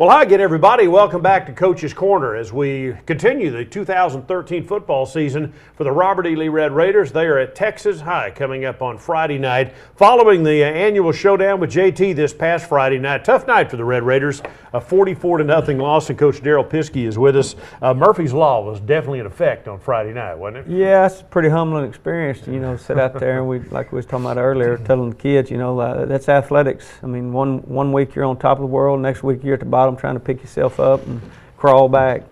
Well, hi again, everybody. Welcome back to Coach's Corner as we continue the 2013 football season for the Robert E. Lee Red Raiders. They are at Texas High coming up on Friday night following the annual showdown with JT this past Friday night. Tough night for the Red Raiders, a 44-0 loss, and Coach Darrell Piske is with us. Murphy's Law was definitely in effect on Friday night, wasn't it? Yeah, it's a pretty humbling experience to, sit out there and like we was talking about earlier, telling the kids, that's athletics. I mean, one week you're on top of the world, next week you're at the bottom trying to pick yourself up and crawl back.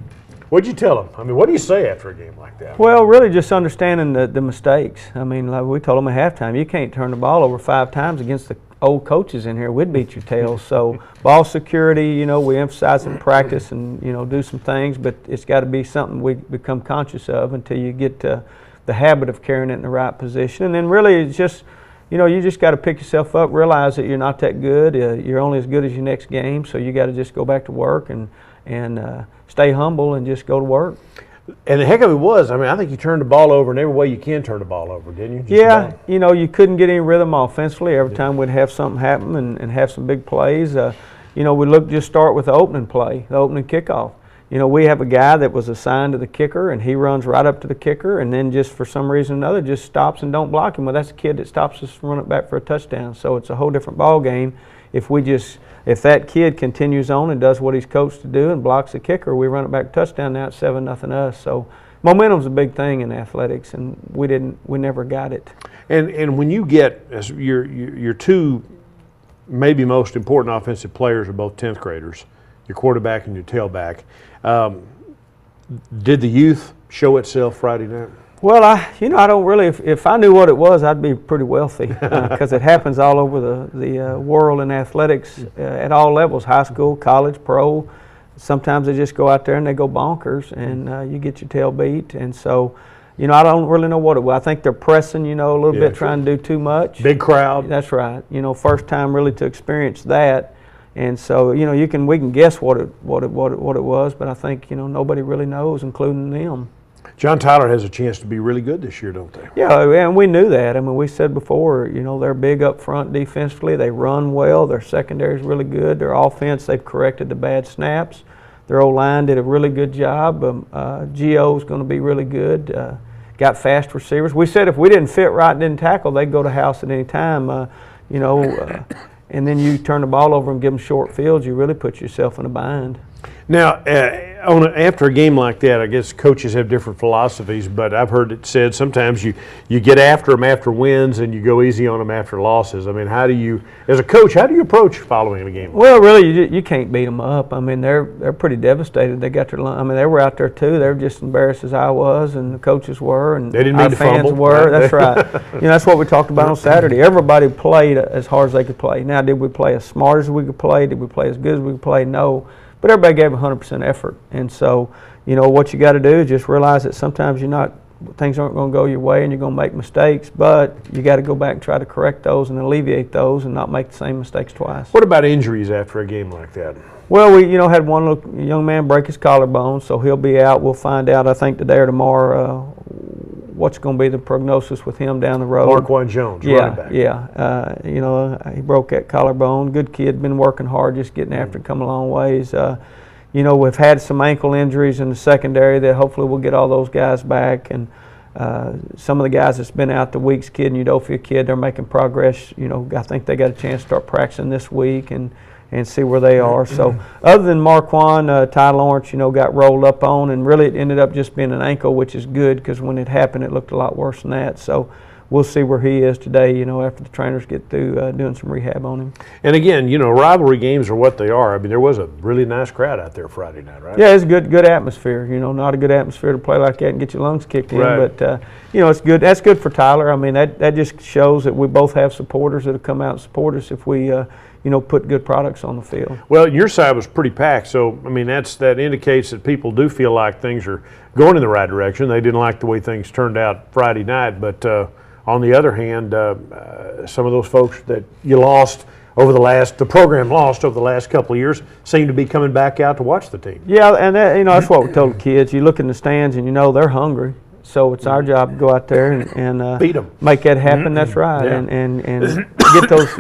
What'd you tell them? I mean, what do you say after a game like that? Well, really just understanding the mistakes. I mean, like we told them at halftime, you can't turn the ball over 5 times against the old coaches in here. We'd beat your tails. So ball security, we emphasize in practice and, do some things, but it's got to be something we become conscious of until you get to the habit of carrying it in the right position. And then really it's just, you just got to pick yourself up, realize that you're not that good. You're only as good as your next game, so you got to just go back to work and stay humble and just go to work. And the heck of it was, I think you turned the ball over in every way you can turn the ball over, didn't you? Yeah, you couldn't get any rhythm offensively. Every time we'd have something happen and have some big plays, we'd just start with the opening play, the opening kickoff. We have a guy that was assigned to the kicker, and he runs right up to the kicker, and then just for some reason or another just stops and don't block him. Well, that's a kid that stops us from running back for a touchdown. So it's a whole different ball game. If that kid continues on and does what he's coached to do and blocks the kicker, we run it back touchdown. Now it's 7-0 us. So momentum's a big thing in athletics, and we never got it. And when you get your two maybe most important offensive players are both 10th graders, your quarterback and your tailback. Did the youth show itself Friday night? Well, I don't really. If I knew what it was, I'd be pretty wealthy because it happens all over the world in athletics at all levels: high school, college, pro. Sometimes they just go out there and they go bonkers, and you get your tail beat. And so, I don't really know what it was. I think they're pressing, a little bit, trying to do too much. Big crowd. That's right. First time really to experience that. And so, we can guess what it was, but I think, nobody really knows, including them. John Tyler has a chance to be really good this year, don't they? Yeah, and we knew that. I mean, we said before, they're big up front defensively. They run well. Their secondary is really good. Their offense, they've corrected the bad snaps. Their O-line did a really good job. Gio's going to be really good. Got fast receivers. We said if we didn't fit right and didn't tackle, they'd go to house at any time, and then you turn the ball over and give them short fields, you really put yourself in a bind. Now, after a game like that, I guess coaches have different philosophies, but I've heard it said sometimes you get after them after wins and you go easy on them after losses. I mean, as a coach, how do you approach following a game? Well, really, you can't beat them up. I mean, they're pretty devastated. They got they were out there too. They were just embarrassed as I was, and the coaches were, and they didn't mean our to fans fumble. were. That's right. That's what we talked about on Saturday. Everybody played as hard as they could play. Now, did we play as smart as we could play? Did we play as good as we could play? No. But everybody gave 100% effort. And so, what you got to do is just realize that sometimes things aren't going to go your way and you're going to make mistakes, but you got to go back and try to correct those and alleviate those and not make the same mistakes twice. What about injuries after a game like that? Well, we, had one little young man break his collarbone, so he'll be out. We'll find out, I think, today or tomorrow what's going to be the prognosis with him down the road. Marquand Jones, running back. Yeah. He broke that collarbone. Good kid, been working hard, just getting after it, come a long ways. We've had some ankle injuries in the secondary that hopefully we'll get all those guys back. And some of the guys that's been out, the Weeks kid and Udofia kid, they're making progress. I think they got a chance to start practicing this week and see where they are. So other than Marquand, Ty Lawrence, got rolled up on, and really it ended up just being an ankle, which is good because when it happened it looked a lot worse than that. So we'll see where he is today, after the trainers get through doing some rehab on him. And again, rivalry games are what they are. I mean, there was a really nice crowd out there Friday night, right? Yeah, it's a good atmosphere. Not a good atmosphere to play like that and get your lungs kicked in. Right. But, it's good. That's good for Tyler. I mean, that just shows that we both have supporters that have come out and support us if we put good products on the field. Well, your side was pretty packed, so I mean that indicates that people do feel like things are going in the right direction. They didn't like the way things turned out Friday night, but on the other hand, some of those folks that you lost the program lost over the last couple of years seem to be coming back out to watch the team. Yeah, and that's what we told the kids. You look in the stands and they're hungry. So it's our job to go out there and beat them, make that happen. That's right, yeah. and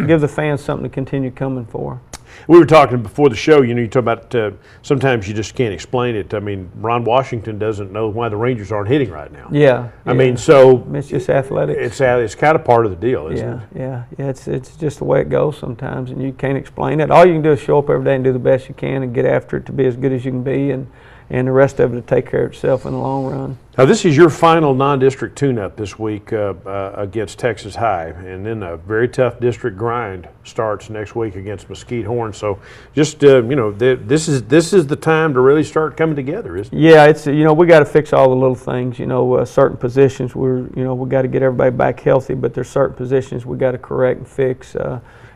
give the fans something to continue coming for. We were talking before the show, you talk about sometimes you just can't explain it. I mean, Ron Washington doesn't know why the Rangers aren't hitting right now. Yeah. I mean, so it's just athletics. It's kind of part of the deal, isn't it? Yeah. It's just the way it goes sometimes, and you can't explain it. All you can do is show up every day and do the best you can and get after it to be as good as you can be, and the rest of it to take care of itself in the long run. Now, this is your final non-district tune-up this week against Texas High, and then a very tough district grind starts next week against Mesquite Horn. So, just this is the time to really start coming together, isn't it? Yeah, it's we got to fix all the little things. Certain positions we got to get everybody back healthy, but there's certain positions we got to correct and fix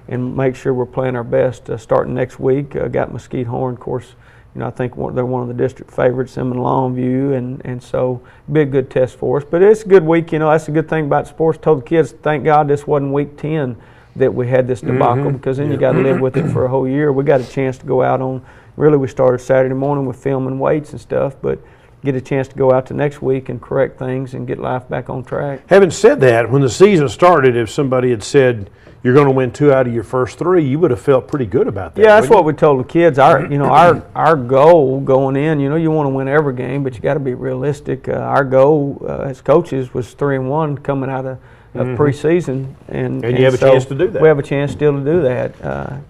and make sure we're playing our best starting next week. Got Mesquite Horn, of course. I think they're one of the district favorites, them in Longview, and so it'll be a good test for us. But it's a good week. That's a good thing about sports. Told the kids, thank God this wasn't week 10 that we had this debacle, because then you got to live with it for a whole year. We got a chance to go out on, really we started Saturday morning with filming weights and stuff, but get a chance to go out to next week and correct things and get life back on track. Having said that, when the season started, if somebody had said you're going to win 2 out of your first 3, you would have felt pretty good about that. Yeah, that's what we told the kids. Our goal going in, you want to win every game, but you got to be realistic. Our goal as coaches was 3-1 coming out of preseason, and you have a chance to do that. We have a chance still to do that,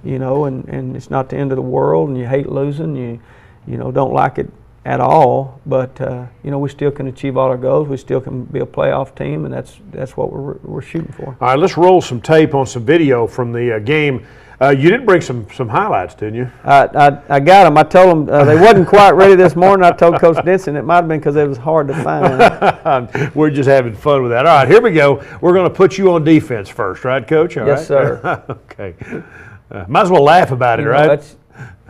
and it's not the end of the world. And you hate losing, you don't like it at all, but we still can achieve all our goals. We still can be a playoff team, and that's what we're shooting for. All right, let's roll some tape on some video from the game. You did bring some highlights, didn't you? I got them. I told them they wasn't quite ready this morning. I told Coach Denson it might have been because it was hard to find. We're just having fun with that. All right, here we go. We're going to put you on defense first, right, Coach? All yes, right? sir. Okay. Might as well laugh about it, right?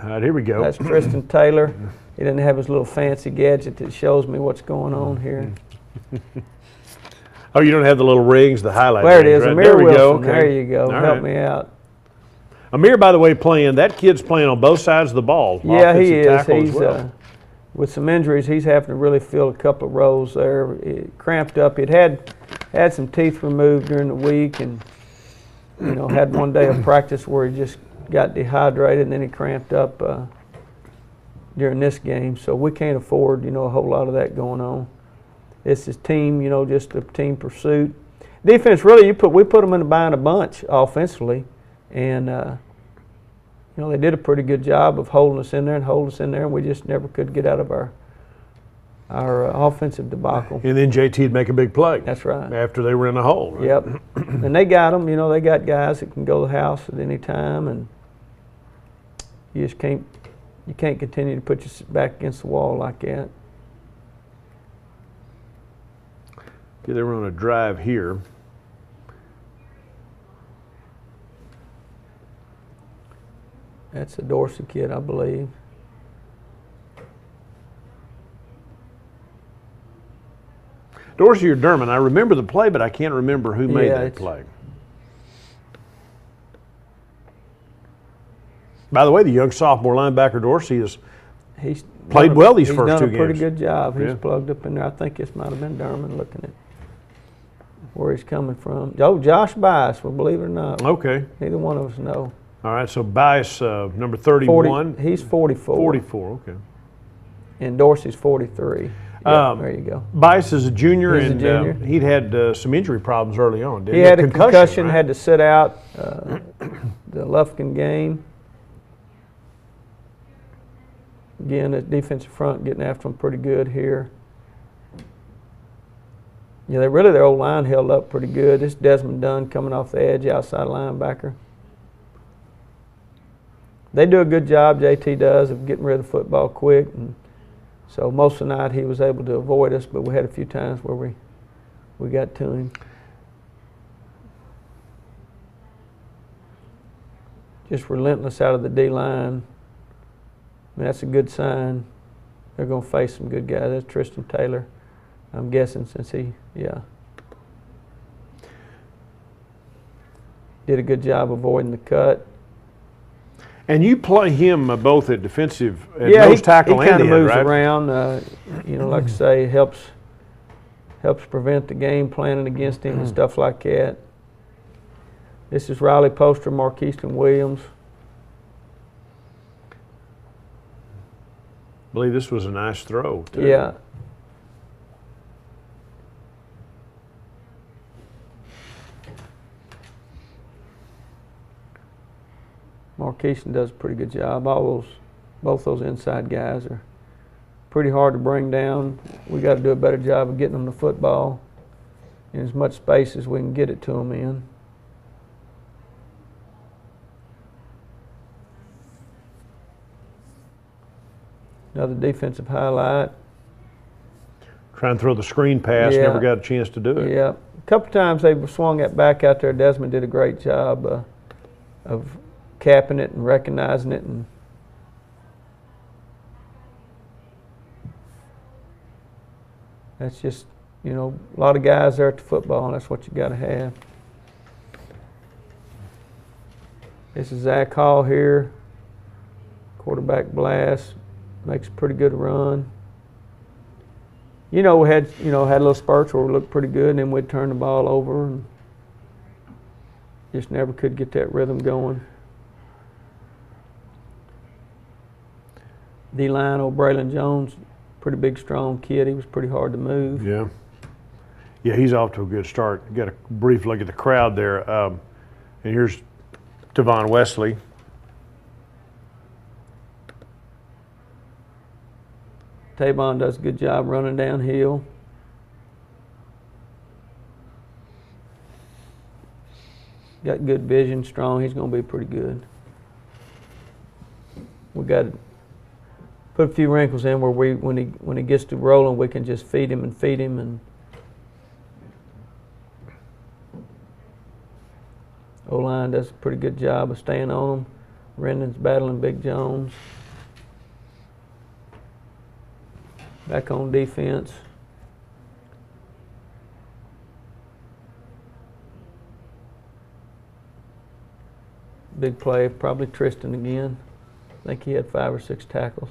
All right, here we go. That's Tristan Taylor. He didn't have his little fancy gadget that shows me what's going on here. Oh, you don't have the little rings, the highlight There it rings, is, right? Amir There we Wilson. go. Okay. There you go. All Help right. me out. Amir, by the way, that kid's playing on both sides of the ball. Yeah, he is. He's with some injuries, he's having to really fill a couple of roles there. It cramped up. He'd had some teeth removed during the week, and had one day of practice where he just got dehydrated, and then he cramped up during this game. So we can't afford a whole lot of that going on. It's his team, just a team pursuit. Defense, really, we put them in a bunch offensively, and they did a pretty good job of holding us in there, and we just never could get out of our offensive debacle. And then JT'd make a big play. That's right. After they were in a hole. Right? Yep. And they got them. They got guys that can go to the house at any time, and you just can't continue to put your back against the wall like that. Okay, they were on a drive here. That's a Dorsey kid, I believe. Dorsey or Derman, I remember the play, but I can't remember who made that play. By the way, the young sophomore linebacker Dorsey he's played well these first 2 games. He's done a pretty good job. He's plugged up in there. I think this might have been Derman looking at where he's coming from. Oh, Josh Bias, well, believe it or not. Okay. Neither one of us know. All right, so Bias, number 31. He's 44. 44, okay. And Dorsey's 43. There you go. Bias is a junior, He's a junior. He'd had some injury problems early on, didn't he? He had a concussion, right? had to sit out the Lufkin game. Again, the defensive front getting after him pretty good here. Yeah, their old line held up pretty good. This Desmond Dunn coming off the edge, outside linebacker. They do a good job, JT does, of getting rid of the football quick. And so most of the night he was able to avoid us, but we had a few times where we got to him. Just relentless out of the D-line. I mean, that's a good sign. They're going to face some good guys. That's Tristan Taylor, I'm guessing, since he did a good job avoiding the cut. And you play him both at defensive, at nose tackle and kind of moves right? around. Like I say, helps prevent the game planning against him and stuff like that. This is Riley Poster, Marquiston Williams. I believe this was a nice throw, too. Yeah. Marqueson does a pretty good job. Both those inside guys are pretty hard to bring down. We got to do a better job of getting them the football in as much space as we can get it to them in. Another defensive highlight. Trying to throw the screen pass, Yeah. never got a chance to do it. Yeah, a couple times they swung that back out there. Desmond did a great job of capping it and recognizing it, and that's just, you know, a lot of guys there at the football, and that's what you got to have. This is Zach Hall here, quarterback blast, makes a pretty good run. You know, we had little spurts where we looked pretty good, and then we'd turn the ball over and just never could get that rhythm going. D-line, old Braylon Jones, pretty big, strong kid. He was pretty hard to move. Yeah. Yeah, he's off to a good start. Got a brief look at the crowd there. And here's Tavon Wesley. Tavon does a good job running downhill. Got good vision, strong. He's going to be pretty good. We got to put a few wrinkles in where when he gets to rolling, we can just feed him and O-line does a pretty good job of staying on him. Rendon's battling Big Jones. Back on defense. Big play, probably Tristan again. I think he had 5 or 6 tackles.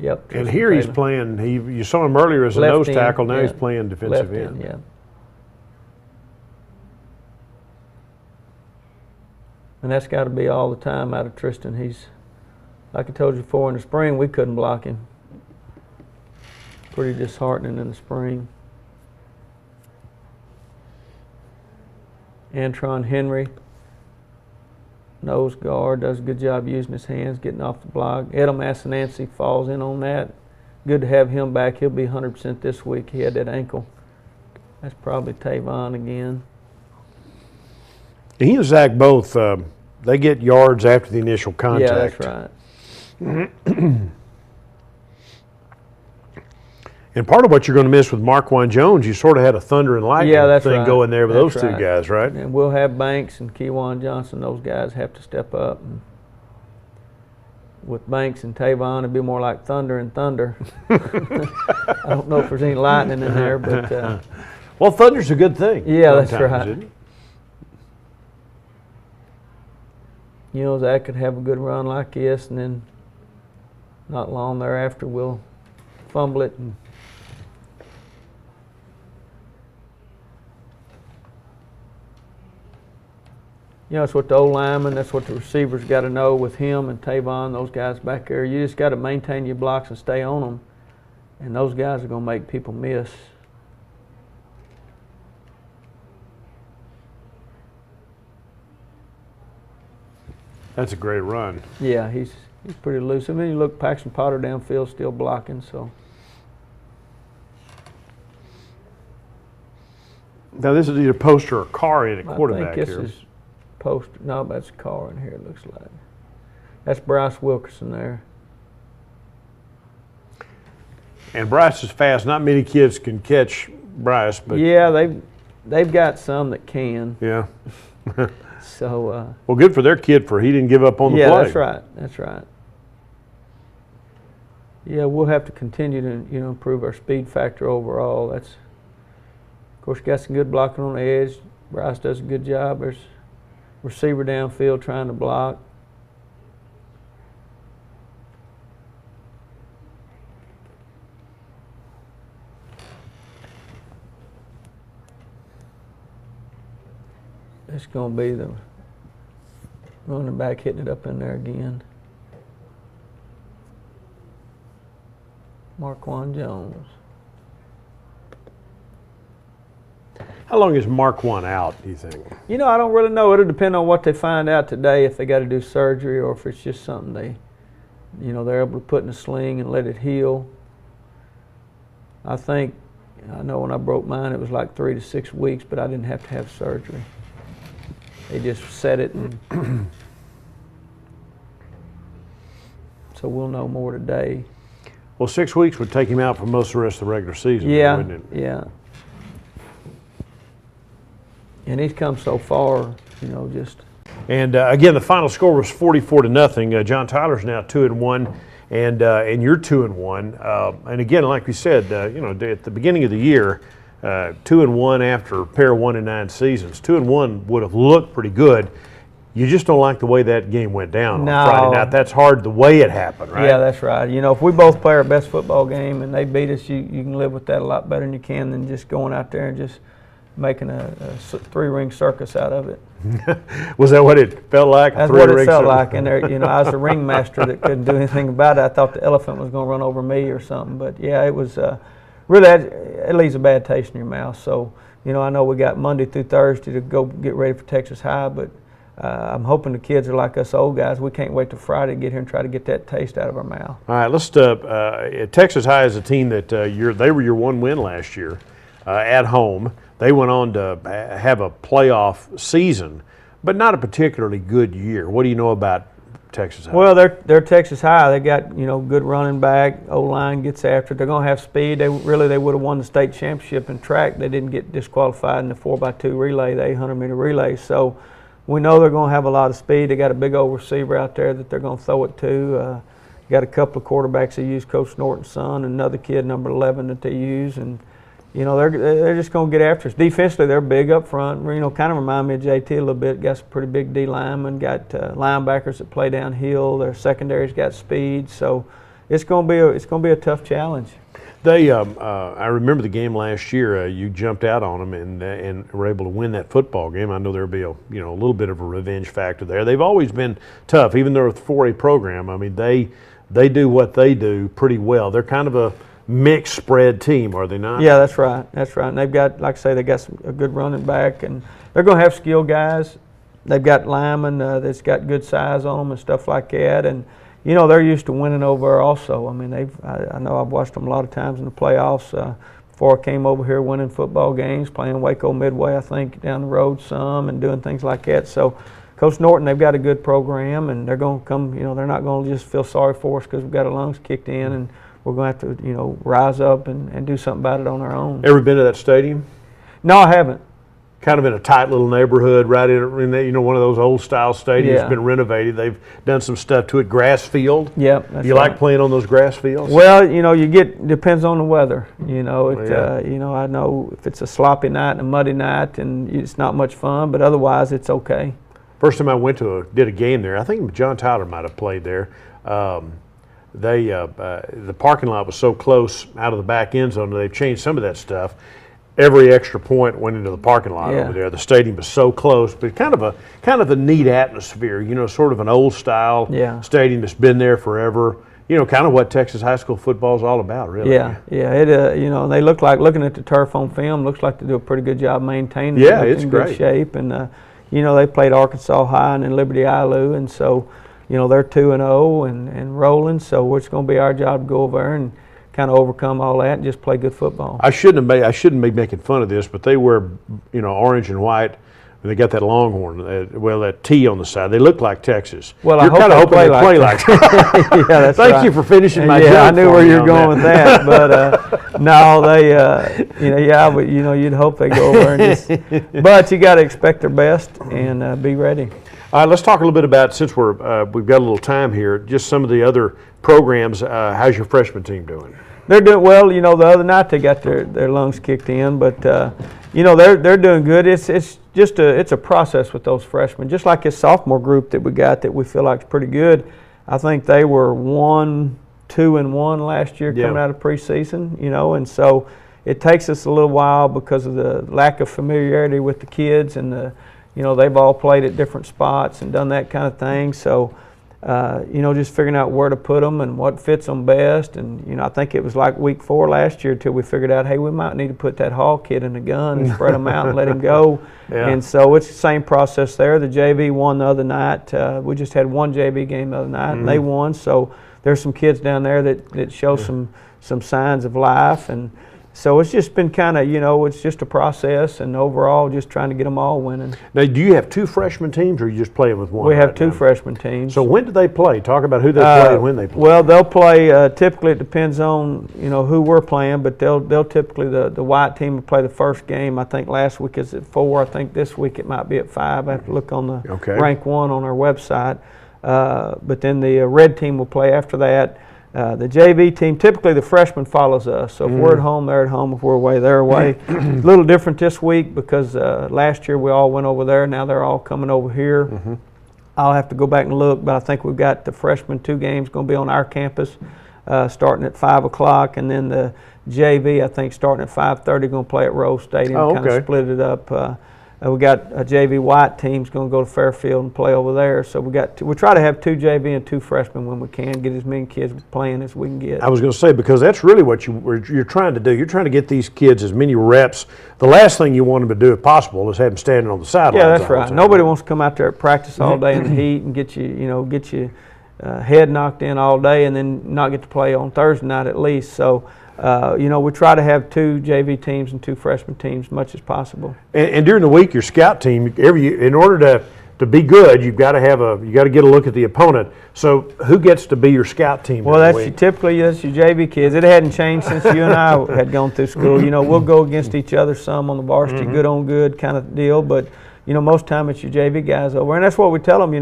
Yep. And Tristan here he's Taylor. playing, you saw him earlier as a Left nose end, tackle, now yeah. he's playing defensive Left end. yeah. And that's got to be all the time out of Tristan. He's, like I told you before, in the spring we couldn't block him. Pretty disheartening in the spring. Antron Henry, nose guard, does a good job using his hands, getting off the block. Edom Asanansi falls in on that. Good to have him back. He'll be 100% this week. He had that ankle. That's probably Tavon again. He and Zach both, they get yards after the initial contact. Yeah, that's right. And part of what you're going to miss with Marquand Jones, you sort of had a thunder and lightning thing right. going there with That's those two right. guys, right? And we'll have Banks and Kewan Johnson. Those guys have to step up. And with Banks and Tavon, it'd be more like thunder and thunder. I don't know if there's any lightning in there, but well, thunder's a good thing. yeah, that's sometimes, right. isn't it? You know, Zach could have a good run like this, and then not long thereafter we'll fumble it. And you know, that's what the old lineman, that's what the receivers got to know with him and Tavon, those guys back there. You just got to maintain your blocks and stay on them, and those guys are going to make people miss. That's a great run. Yeah, he's pretty loose. I mean, you look, Paxton Potter downfield still blocking, so. Now this is either post or a car in a quarterback I think this here. is post. No, that's a car in here. It looks like. That's Bryce Wilkerson there. And Bryce is fast. Not many kids can catch Bryce, but Yeah, they've got some that can. yeah. So. Well, good for their kid for he didn't give up on the Yeah, play. that's right. That's right. Yeah, we'll have to continue to improve our speed factor overall. That's, of course, got some good blocking on the edge. Bryce does a good job. There's receiver downfield trying to block. It's going to be the running back hitting it up in there again. Marquand Jones. How long is Marquand out, do you think? You know, I don't really know. It'll depend on what they find out today, if they got to do surgery or if it's just something they're able to put in a sling and let it heal. I know when I broke mine, it was like 3 to 6 weeks, but I didn't have to have surgery. They just set it, and so we'll know more today. Well, 6 weeks would take him out for most of the rest of the regular season, Yeah, wouldn't it? yeah. And he's come so far, you know, just. And again, the final score was 44-0. John Tyler's now 2-1, and you're 2-1. And again, like we said, you know, at the beginning of the year, 2-1 after a pair of 1-9 seasons, 2-1 would have looked pretty good. You just don't like the way that game went down on Friday night. That's hard the way it happened, right? Yeah, that's right. You know, if we both play our best football game and they beat us, you can live with that a lot better than you can than just going out there and just making a three-ring circus out of it. Was that what it felt like? That's what it felt like. And there, you know, I was a ringmaster that couldn't do anything about it. I thought the elephant was going to run over me or something. But yeah, it was really, it leaves a bad taste in your mouth. So, you know, I know we got Monday through Thursday to go get ready for Texas High, but I'm hoping the kids are like us old guys. We can't wait till Friday to get here and try to get that taste out of our mouth. All right, let's. Texas High is a team that they were your one win last year at home. They went on to have a playoff season, but not a particularly good year. What do you know about Texas High? Well, they're Texas High. They got, you know, good running back. O-line gets after it. They're going to have speed. They would have won the state championship in track. They didn't get disqualified in the 4x2 relay, the 800-meter relay. So we know they're going to have a lot of speed. They got a big old receiver out there that they're going to throw it to. Got a couple of quarterbacks they use, Coach Norton's son, another kid, number 11, that they use, and you know, they're just going to get after us. Defensively, they're big up front. You know, kind of remind me of JT a little bit. Got some pretty big D linemen. Got linebackers that play downhill. Their secondary's got speed. So it's going to be a tough challenge. They, I remember the game last year. You jumped out on them and were able to win that football game. I know there'll be a little bit of a revenge factor there. They've always been tough, even though it's a 4A program. I mean, they do what they do pretty well. They're kind of a mixed spread team, are they not? Yeah, that's right. That's right. And they've got, like I say, they got a good running back, and they're going to have skilled guys. They've got linemen that's got good size on them and stuff like that. And you know, they're used to winning over also. I mean, I know I've watched them a lot of times in the playoffs. Before I came over here, winning football games, playing Waco Midway, I think, down the road some, and doing things like that. So Coach Norton, they've got a good program, and they're going to come. You know, they're not going to just feel sorry for us because we've got our lungs kicked in, and we're going to have to, you know, rise up and do something about it on our own. Ever been to that stadium? No, I haven't. Kind of in a tight little neighborhood, right in you know, one of those old style stadiums. Yeah. Been renovated. They've done some stuff to it. Grass field. Yep. Do you like playing on those grass fields? Well, you know, depends on the weather. You know, Yeah. you know, I know if it's a sloppy night and a muddy night, and it's not much fun, but otherwise it's okay. First time I went did a game there, I think John Tyler might have played there. The parking lot was so close out of the back end zone, they've changed some of that stuff. Every extra point went into the parking lot over there. The stadium was so close, but kind of a neat atmosphere. You know, sort of an old style stadium that's been there forever. You know, kind of what Texas high school football is all about, really. Yeah, yeah. It you know, they look like, looking at the turf on film, looks like they do a pretty good job maintaining it. Yeah, it's in great. Good shape, and you know, they played Arkansas High and then Liberty Ilu, and so you know, they're 2-0 and rolling. So it's going to be our job to go over there and kind of overcome all that and just play good football. I shouldn't be making fun of this, but they wear, you know, orange and white. They got that Longhorn, that T on the side. They look like Texas. Well, You're kind of hoping they play like that. Yeah, that's Thank right. you for finishing my joke. Yeah, I knew where you're going with that. But no, they, you know, yeah, but you know, you'd hope they go over and just. But you got to expect their best and be ready. All right, let's talk a little bit about, since we've got a little time here, just some of the other programs. How's your freshman team doing? They're doing well. You know, the other night they got their lungs kicked in, but you know, they're doing good. It's just a process with those freshmen. Just like this sophomore group that we got that we feel like is pretty good. I think they were 1-2-1 last year coming out of preseason. You know, and so it takes us a little while because of the lack of familiarity with the kids, and you know, they've all played at different spots and done that kind of thing. So just figuring out where to put them and what fits them best. And, I think it was like week 4 last year till we figured out, hey, we might need to put that Hall kid in the gun and spread them out and let him go. Yeah. And so it's the same process there. The JV won the other night. We just had one JV game the other night, and they won. So there's some kids down there that show some signs of life. And so it's just been kind of, it's just a process, and overall just trying to get them all winning. Now, do you have 2 freshman teams, or are you just playing with one? We have 2 freshman teams. So when do they play? Talk about who they play and when they play. Well, they'll play, typically it depends on, who we're playing, but they'll typically, the white team will play the first game. I think last week is at 4. I think this week it might be at 5. I have to look on the rank 1 on our website. But then the red team will play after that. The JV team, typically the freshman follows us. So if we're at home, they're at home. If we're away, they're away. A little different this week because last year we all went over there. Now they're all coming over here. I'll have to go back and look, but I think we've got the freshman 2 games going to be on our campus starting at 5 o'clock. And then the JV, I think, starting at 5:30, going to play at Rose Stadium, kind of split it up. We got a JV white team's going to go to Fairfield and play over there. So we try to have 2 JV and 2 freshmen when we can, get as many kids playing as we can get. I was going to say, because that's really what you're trying to do. You're trying to get these kids as many reps. The last thing you want them to do, if possible, is have them standing on the sidelines. Yeah, that's right. Nobody wants to come out there at practice all day in the heat and get your head knocked in all day and then not get to play on Thursday night at least. So. We try to have 2 JV teams and 2 freshman teams as much as possible. And during the week, your scout team, in order to be good, you got to get a look at the opponent. So who gets to be your scout team? Well, typically that's your JV kids. It hadn't changed since you and I had gone through school. We'll go against each other some on the varsity, good on good kind of deal, but. Most time it's your JV guys over. And that's what we tell them,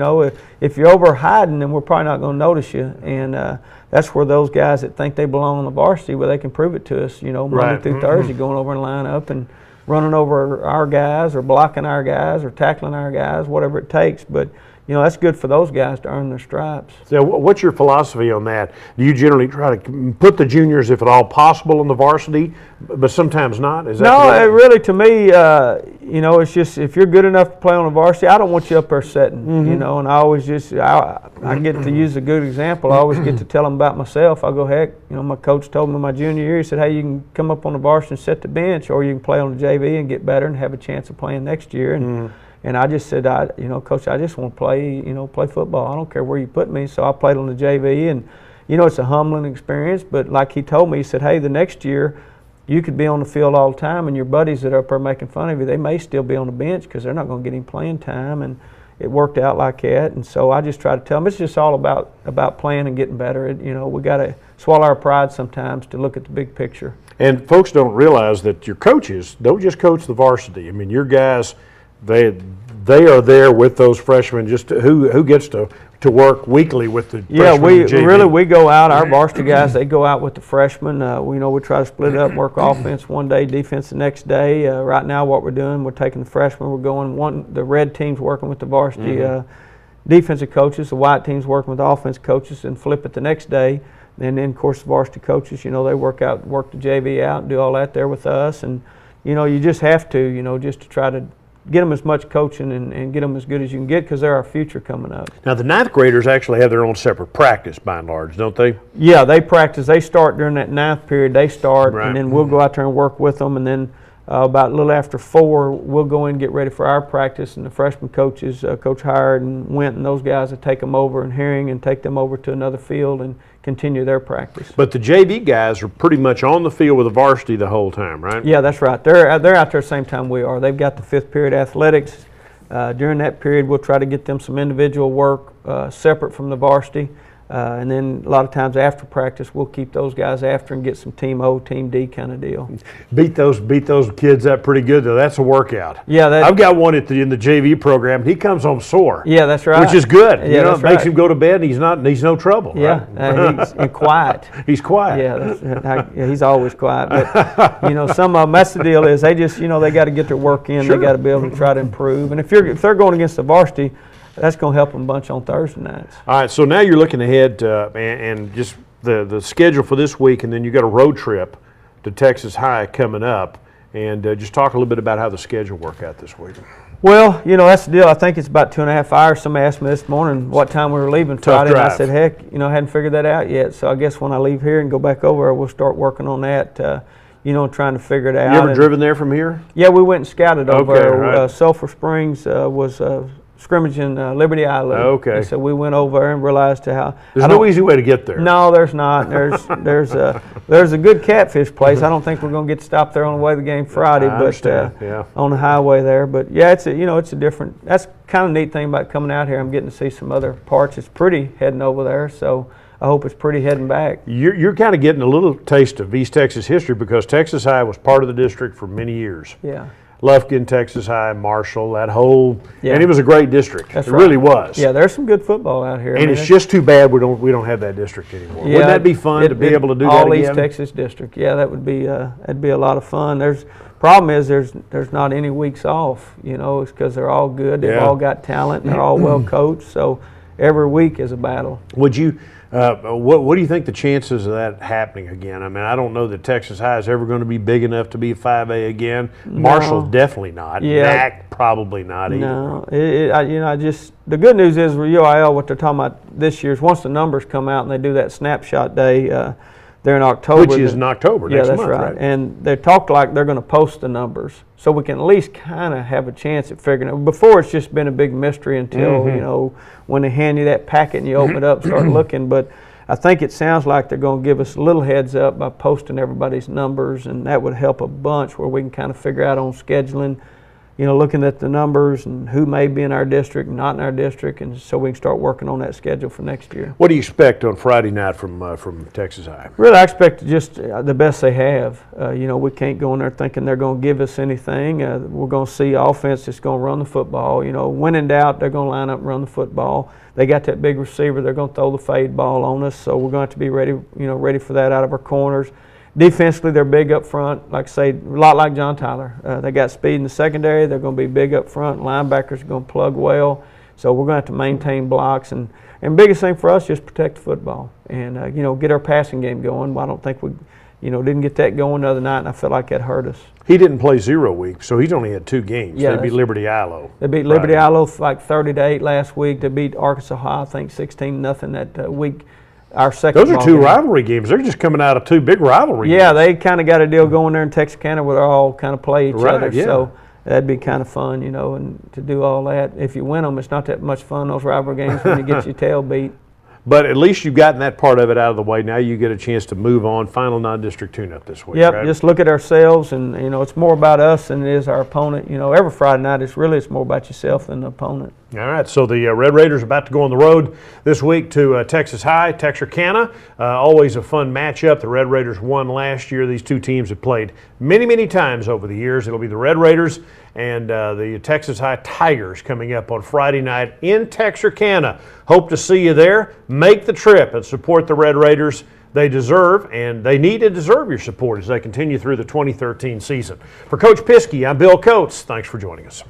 if you're over hiding, then we're probably not going to notice you. And that's where those guys that think they belong on the varsity, where they can prove it to us, Monday through Thursday, going over and line up and running over our guys or blocking our guys or tackling our guys, whatever it takes. But, that's good for those guys to earn their stripes. So what's your philosophy on that? Do you generally try to put the juniors, if at all possible, in the varsity, but sometimes not? Is that no, really, to me, it's just if you're good enough to play on the varsity, I don't want you up there sitting, and I always I get to use a good example. I always get to tell them about myself. I go, heck, my coach told me my junior year, he said, hey, you can come up on the varsity and sit the bench, or you can play on the JV and get better and have a chance of playing next year. And I just said, Coach, I just want to play, play football. I don't care where you put me. So I played on the JV, and, it's a humbling experience. But like he told me, he said, hey, the next year you could be on the field all the time, and your buddies that are up there making fun of you, they may still be on the bench because they're not going to get any playing time. And it worked out like that. And so I just try to tell them it's just all about playing and getting better. We got to swallow our pride sometimes to look at the big picture. And folks don't realize that your coaches don't just coach the varsity. I mean, your guys, they are there with those freshmen. Just who gets to work weekly with the freshmen. We go out. Our varsity guys, they go out with the freshmen. We try to split it up, work offense one day, defense the next day. Right now, what we're doing, we're taking the freshmen. We're going the red team's working with the varsity defensive coaches. The white team's working with the offense coaches, and flip it the next day. And then, of course, the varsity coaches, they work the JV out and do all that there with us. And you just have to, just to try to get them as much coaching and get them as good as you can get, because they're our future coming up. Now, the 9th graders actually have their own separate practice by and large, don't they? Yeah, they practice. They start during that 9th period. They start, and then we'll go out there and work with them. And then about a little after 4, we'll go in and get ready for our practice. And the freshman coaches, Coach Howard and Went and those guys, will take them over, and Herring, and take them over to another field and continue their practice. But the JV guys are pretty much on the field with the varsity the whole time, right? Yeah, that's right. They're out there at the same time we are. They've got the 5th period athletics. During that period, we'll try to get them some individual work separate from the varsity. And then a lot of times after practice, we'll keep those guys after and get some Team O, Team D kind of deal. Beat those kids up pretty good, though. That's a workout. Yeah, I've got one in the JV program. He comes home sore. Yeah, that's right. Which is good. Yeah, it makes him go to bed, and he's no trouble. Yeah, right? He's quiet. He's quiet. Yeah, he's always quiet. But some of them, that's the deal is they just they got to get their work in. Sure. They got to be able to try to improve. And if they're going against the varsity, that's going to help them a bunch on Thursday nights. All right, so now you're looking ahead and just the schedule for this week, and then you got a road trip to Texas High coming up. And just talk a little bit about how the schedule worked out this week. Well, you know, that's the deal. I think it's about 2.5 hours. Somebody asked me this morning what time we were leaving Friday, and I said, heck, you know, I hadn't figured that out yet. So I guess when I leave here and go back over, we'll start working on that, you know, trying to figure it out. You ever driven there from here? Yeah, we went and scouted over. Okay, right. Sulphur Springs was scrimmaging Liberty Island. Okay. And so we went over and realized how. There's no easy way to get there. No, there's not. There's a good catfish place. I don't think we're going to get to stop there on the way to the game Friday, yeah. on the highway there. But yeah, it's a different. That's kind of neat thing about coming out here. I'm getting to see some other parts. It's pretty heading over there, so I hope it's pretty heading back. You're kind of getting a little taste of East Texas history because Texas High was part of the district for many years. Yeah. Lufkin, Texas High, Marshall, that whole, and it was a great district. That's it right. really was. Yeah, there's some good football out here. And it's just too bad we don't have that district anymore. Yeah, Wouldn't that be fun to be able to do that again? All East Texas district. Yeah, that would be that'd be a lot of fun. Problem is there's not any weeks off. You know, it's because they're all good. They've all got talent and they're all well coached. So every week is a battle. Would you? What do you think the chances of that happening again? I mean, I don't know that Texas High is ever going to be big enough to be a 5A again. No. Marshall definitely not. Yeah. NAC probably not either. No, the good news is with UIL, what they're talking about this year is once the numbers come out and they do that snapshot day, they're in October. Which is in October next month, right? And they talked like they're going to post the numbers, so we can at least kind of have a chance at figuring it. Before, it's just been a big mystery until you know, when they hand you that packet and you open it up, start looking. But I think it sounds like they're going to give us a little heads up by posting everybody's numbers, and that would help a bunch where we can kind of figure out on scheduling, you know, looking at the numbers and who may be in our district, not in our district, and so we can start working on that schedule for next year. What do you expect on Friday night from Texas High? Really, I expect just the best they have. You know, we can't go in there thinking they're going to give us anything. We're going to see offense that's going to run the football. You know, when in doubt, they're going to line up and run the football. They got that big receiver. They're going to throw the fade ball on us, so we're going to have to be ready for that out of our corners. Defensively, they're big up front, like I say, a lot like John Tyler. They got speed in the secondary. They're going to be big up front. Linebackers are going to plug well. So we're going to have to maintain blocks. And biggest thing for us, just protect the football and, you know, get our passing game going. Well, I don't think we, you know, didn't get that going the other night, and I felt like that hurt us. He didn't play 0 week, so he's only had 2 games. Yeah, they beat Liberty Ilo. They beat Liberty Ilo like 30-8 last week. They beat Arkansas High, I think 16-0 that week. Our second. Those are 2 rivalry games. They're just coming out of 2 big rivalry games. Yeah, they kind of got a deal going there in Texarkana where they all kind of play each other. Yeah. So that'd be kind of fun, you know, and to do all that. If you win them, it's not that much fun, those rivalry games, when you get your tail beat. But at least you've gotten that part of it out of the way. Now you get a chance to move on. Final non-district tune-up this week. Yep, right? just look at ourselves, and, you know, it's more about us than it is our opponent. You know, every Friday night, it's more about yourself than the opponent. All right, so the Red Raiders are about to go on the road this week to Texas High, Texarkana. Always a fun matchup. The Red Raiders won last year. These 2 teams have played many, many times over the years. It'll be the Red Raiders and the Texas High Tigers coming up on Friday night in Texarkana. Hope to see you there. Make the trip and support the Red Raiders. They deserve, and they need to deserve your support as they continue through the 2013 season. For Coach Piske, I'm Bill Coates. Thanks for joining us.